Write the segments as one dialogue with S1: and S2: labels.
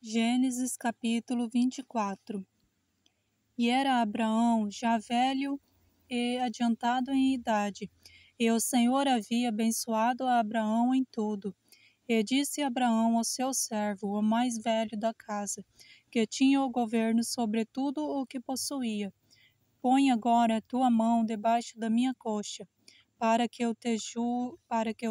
S1: Gênesis capítulo 24. E era Abraão já velho e adiantado em idade, e o Senhor havia abençoado a Abraão em tudo. E disse Abraão ao seu servo, o mais velho da casa, que tinha o governo sobre tudo o que possuía: Põe agora a tua mão debaixo da minha coxa, para que eu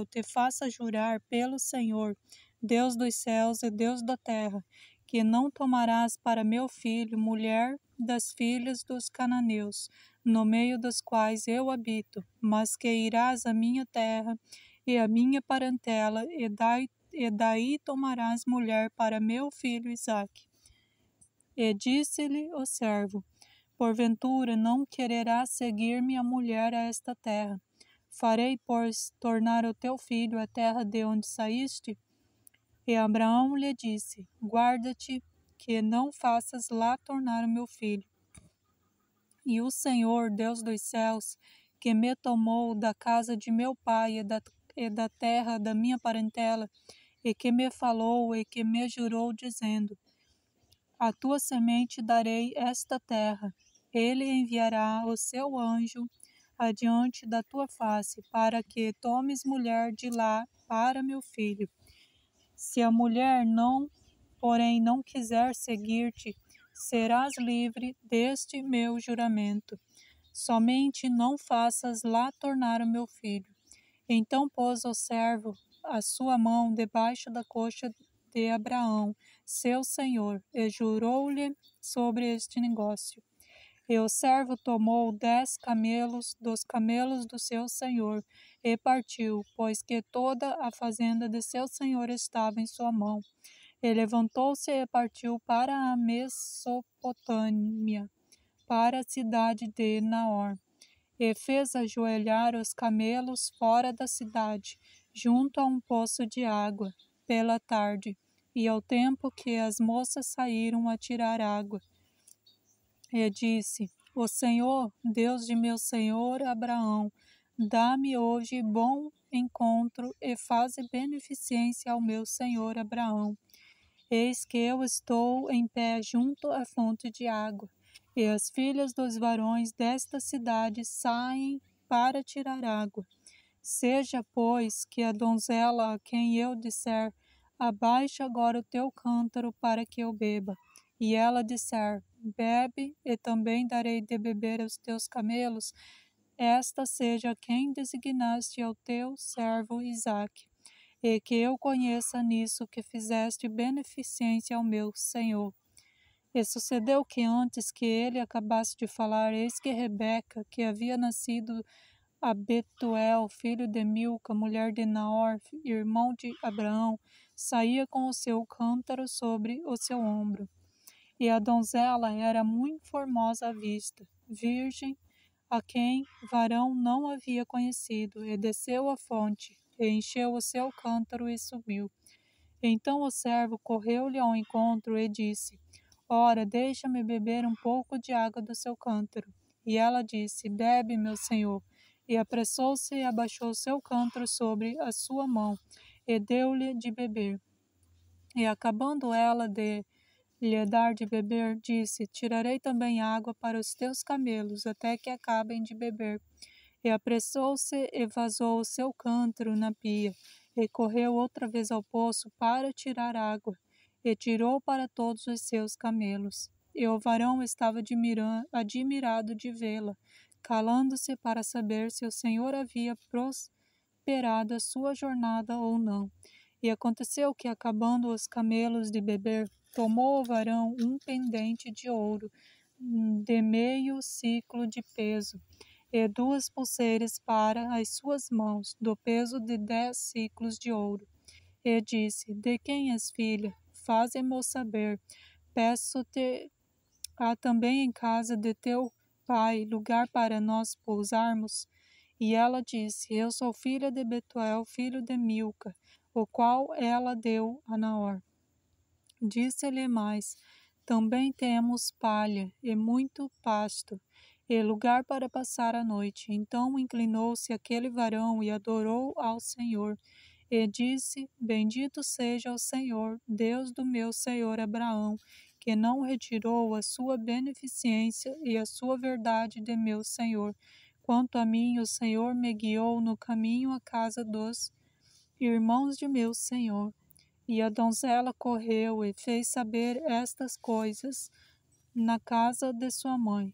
S1: te faça jurar pelo Senhor, Deus dos céus e Deus da terra, que não tomarás para meu filho mulher das filhas dos cananeus, no meio dos quais eu habito, mas que irás à minha terra e à minha parentela, e daí tomarás mulher para meu filho Isaque. E disse-lhe o servo: Porventura não quererás seguir-me a mulher a esta terra? Farei, pois, tornar o teu filho à terra de onde saíste? E Abraão lhe disse: Guarda-te, que não faças lá tornar o meu filho. E o Senhor, Deus dos céus, que me tomou da casa de meu pai e da terra da minha parentela, e que me falou e que me jurou, dizendo: A tua semente darei esta terra. Ele enviará o seu anjo adiante da tua face, para que tomes mulher de lá para meu filho. Se a mulher porém não quiser seguir-te, serás livre deste meu juramento. Somente não faças lá tornar o meu filho. Então pôs o servo a sua mão debaixo da coxa de Abraão, seu senhor, e jurou-lhe sobre este negócio. E o servo tomou 10 camelos dos camelos do seu senhor e partiu, pois que toda a fazenda de seu senhor estava em sua mão. E levantou-se e partiu para a Mesopotâmia, para a cidade de Naor. E fez ajoelhar os camelos fora da cidade, junto a um poço de água, pela tarde, e ao tempo que as moças saíram a tirar água. E disse: O Senhor, Deus de meu senhor Abraão, dá-me hoje bom encontro e faze beneficência ao meu senhor Abraão. Eis que eu estou em pé junto à fonte de água, e as filhas dos varões desta cidade saem para tirar água. Seja, pois, que a donzela a quem eu disser: Abaixa agora o teu cântaro para que eu beba, e ela disser: Bebe, e também darei de beber aos teus camelos, esta seja quem designaste ao teu servo Isaque, e que eu conheça nisso que fizeste beneficência ao meu senhor. E sucedeu que antes que ele acabasse de falar, eis que Rebeca, que havia nascido a Betuel, filho de Milca, mulher de Naor, irmão de Abraão, saía com o seu cântaro sobre o seu ombro. E a donzela era muito formosa à vista, virgem, a quem varão não havia conhecido, e desceu à fonte, e encheu o seu cântaro e subiu. Então o servo correu-lhe ao encontro e disse: Ora, deixa-me beber um pouco de água do seu cântaro. E ela disse: Bebe, meu senhor. E apressou-se e abaixou seu cântaro sobre a sua mão, e deu-lhe de beber. E acabando ela de lhe dar de beber, disse: Tirarei também água para os teus camelos, até que acabem de beber. E apressou-se e vazou o seu cântaro na pia, e correu outra vez ao poço para tirar água, e tirou para todos os seus camelos. E o varão estava admirado de vê-la, calando-se para saber se o Senhor havia prosperado a sua jornada ou não. E aconteceu que, acabando os camelos de beber, tomou o varão um pendente de ouro, de meio siclo de peso, e 2 pulseiras para as suas mãos, do peso de 10 ciclos de ouro. E disse: De quem és filha? Faze-mo saber. Peço-te, há também em casa de teu pai lugar para nós pousarmos? E ela disse: Eu sou filha de Betuel, filho de Milca, o qual ela deu a Naor. Disse-lhe mais: Também temos palha e muito pasto, e lugar para passar a noite. Então inclinou-se aquele varão e adorou ao Senhor, E disse: Bendito seja o Senhor, Deus do meu senhor Abraão, que não retirou a sua beneficência e a sua verdade de meu senhor. Quanto a mim, o Senhor me guiou no caminho à casa dos irmãos de meu senhor. E a donzela correu e fez saber estas coisas na casa de sua mãe.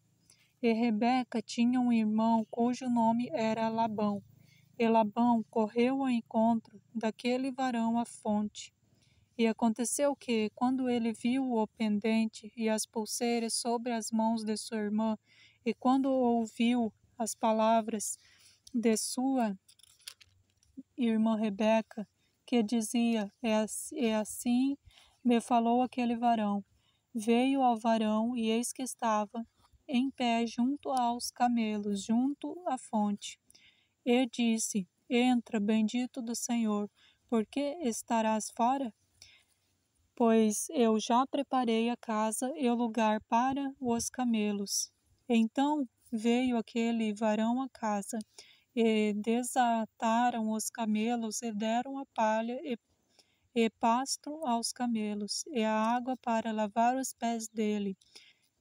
S1: E Rebeca tinha um irmão cujo nome era Labão. E Labão correu ao encontro daquele varão à fonte. E aconteceu que, quando ele viu o pendente e as pulseiras sobre as mãos de sua irmã, e quando ouviu as palavras de sua irmã Rebeca, que dizia: é assim me falou aquele varão. Veio ao varão, e eis que estava em pé junto aos camelos, junto à fonte. E disse: Entra, bendito do Senhor, por que estarás fora? Pois eu já preparei a casa e o lugar para os camelos. Então veio aquele varão à casa, e desataram os camelos, e deram a palha e pasto aos camelos, e a água para lavar os pés dele,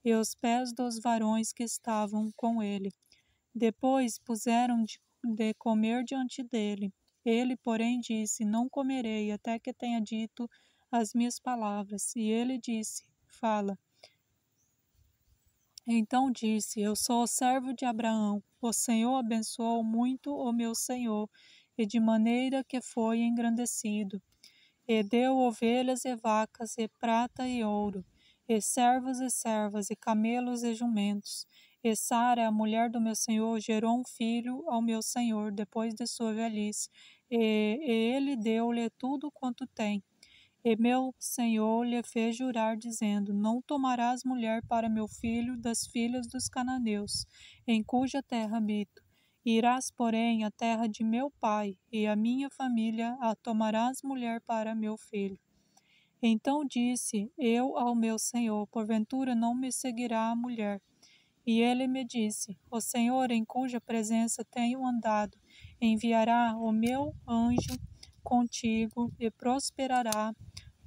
S1: e os pés dos varões que estavam com ele. Depois puseram de comer diante dele. Ele, porém, disse: Não comerei até que tenha dito as minhas palavras. E ele disse: Fala. Então disse: Eu sou o servo de Abraão. O Senhor abençoou muito o meu senhor, e de maneira que foi engrandecido. E deu ovelhas e vacas, e prata e ouro, e servos e servas, e camelos e jumentos. E Sara, a mulher do meu senhor, gerou um filho ao meu senhor, depois de sua velhice, e ele deu-lhe tudo quanto tem. E meu senhor lhe fez jurar, dizendo: Não tomarás mulher para meu filho das filhas dos cananeus, em cuja terra habito. Irás, porém, à terra de meu pai, e a minha família a tomarás mulher para meu filho. Então disse eu ao meu senhor: Porventura não me seguirá a mulher? E ele me disse: O Senhor, em cuja presença tenho andado, enviará o meu anjo contigo e prosperará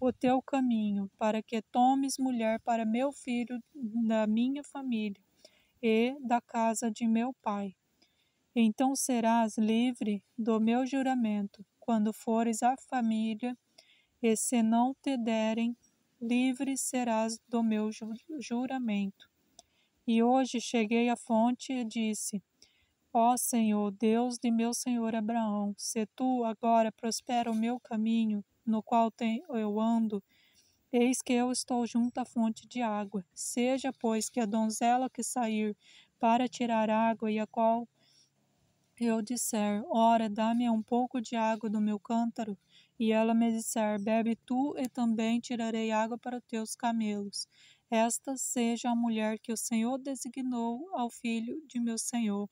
S1: o teu caminho, para que tomes mulher para meu filho da minha família e da casa de meu pai. Então serás livre do meu juramento, quando fores à família, e se não te derem, livre serás do meu juramento. E hoje cheguei à fonte e disse: Ó Senhor, Deus de meu senhor Abraão, se tu agora prospera o meu caminho, no qual eu ando, eis que eu estou junto à fonte de água. Seja, pois, que a donzela que sair para tirar água, e a qual eu disser: Ora, dá-me um pouco de água do meu cântaro, e ela me disser: Bebe tu, e também tirarei água para teus camelos. Esta seja a mulher que o Senhor designou ao filho de meu senhor.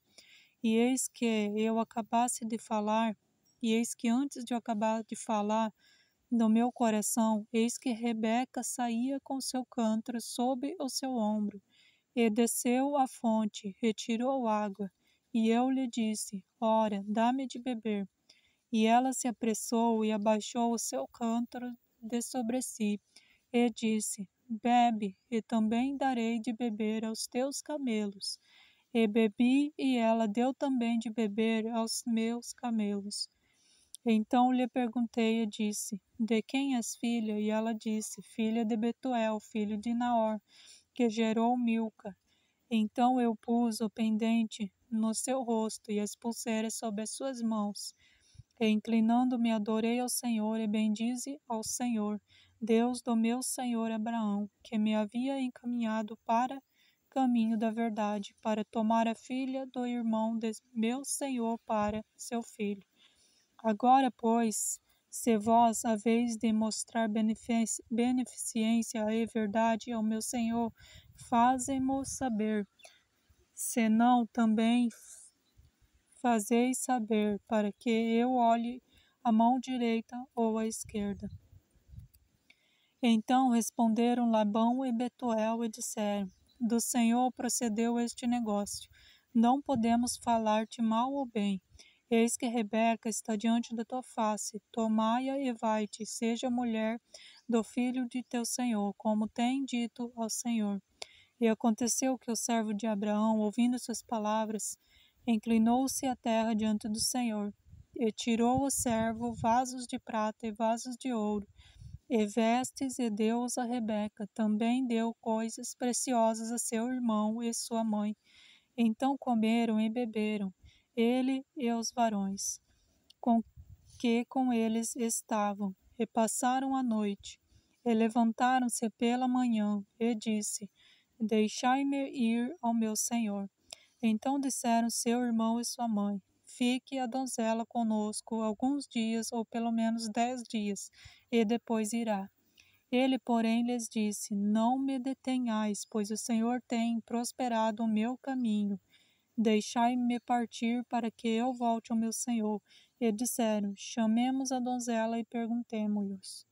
S1: E eis que eu acabasse de falar, e eis que antes de eu acabar de falar, no meu coração, eis que Rebeca saía com seu cântaro sob o seu ombro, e desceu à fonte, retirou água, e eu lhe disse: Ora, dá-me de beber. E ela se apressou e abaixou o seu cântaro de sobre si, e disse: Bebe, e também darei de beber aos teus camelos. E bebi, e ela deu também de beber aos meus camelos. Então lhe perguntei e disse: De quem és filha? E ela disse: Filha de Betuel, filho de Naor, que gerou Milca. Então eu pus o pendente no seu rosto e as pulseiras sobre as suas mãos. E inclinando-me, adorei ao Senhor e bendize ao Senhor, Deus do meu senhor Abraão, que me havia encaminhado para caminho da verdade, para tomar a filha do irmão de meu senhor para seu filho. Agora, pois, se vós haveis de mostrar beneficência e verdade ao meu senhor, fazem-mo saber. Se não, também fazeis saber, para que eu olhe a mão direita ou a esquerda. Então responderam Labão e Betuel e disseram: Do Senhor procedeu este negócio. Não podemos falar-te mal ou bem. Eis que Rebeca está diante da tua face, tomai-a e vai-te, seja mulher do filho de teu senhor, como tem dito ao Senhor. E aconteceu que o servo de Abraão, ouvindo suas palavras, inclinou-se à terra diante do Senhor, e tirou o servo vasos de prata e vasos de ouro, e vestes, e deu-os a Rebeca. Também deu coisas preciosas a seu irmão e sua mãe. Então comeram e beberam, ele e os varões, com que com eles estavam, e passaram a noite. E levantaram-se pela manhã, e disse: Deixai-me ir ao meu senhor. Então disseram seu irmão e sua mãe: Fique a donzela conosco alguns dias, ou pelo menos 10 dias, e depois irá. Ele, porém, lhes disse: Não me detenhais, pois o Senhor tem prosperado o meu caminho. Deixai-me partir para que eu volte ao meu senhor. E disseram: Chamemos a donzela e perguntemo-lhes.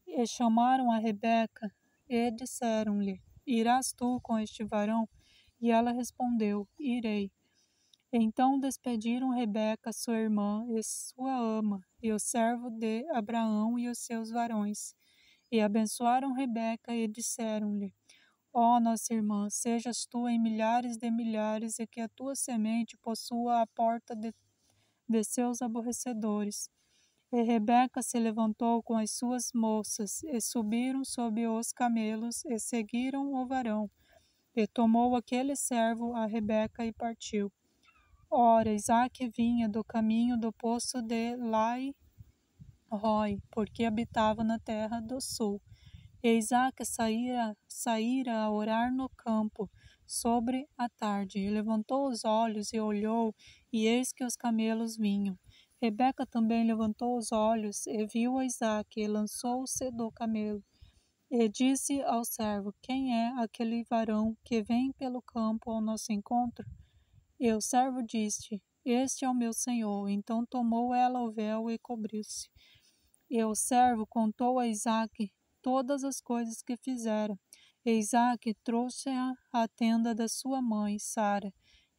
S1: E chamaram a Rebeca e disseram-lhe: Irás tu com este varão? E ela respondeu: Irei. Então despediram Rebeca, sua irmã, e sua ama, e o servo de Abraão e os seus varões. E abençoaram Rebeca e disseram-lhe: Ó nossa irmã, sejas tu em milhares de milhares, e que a tua semente possua a porta de seus aborrecedores. E Rebeca se levantou com as suas moças, e subiram sob os camelos, e seguiram o varão. E tomou aquele servo a Rebeca e partiu. Ora, Isaque vinha do caminho do poço de Lai-roi, porque habitava na terra do sul. E Isaque saíra a orar no campo, sobre a tarde, e levantou os olhos e olhou, e eis que os camelos vinham. Rebeca também levantou os olhos e viu a Isaque, e lançou-se do camelo. E disse ao servo: Quem é aquele varão que vem pelo campo ao nosso encontro? E o servo disse: Este é o meu senhor. Então tomou ela o véu e cobriu-se. E o servo contou a Isaque todas as coisas que fizera. E Isaque trouxe-a à tenda da sua mãe, Sara,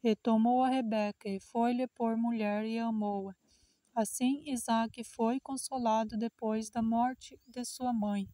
S1: e tomou a Rebeca, e foi-lhe por mulher, e amou-a. Assim Isaque foi consolado depois da morte de sua mãe.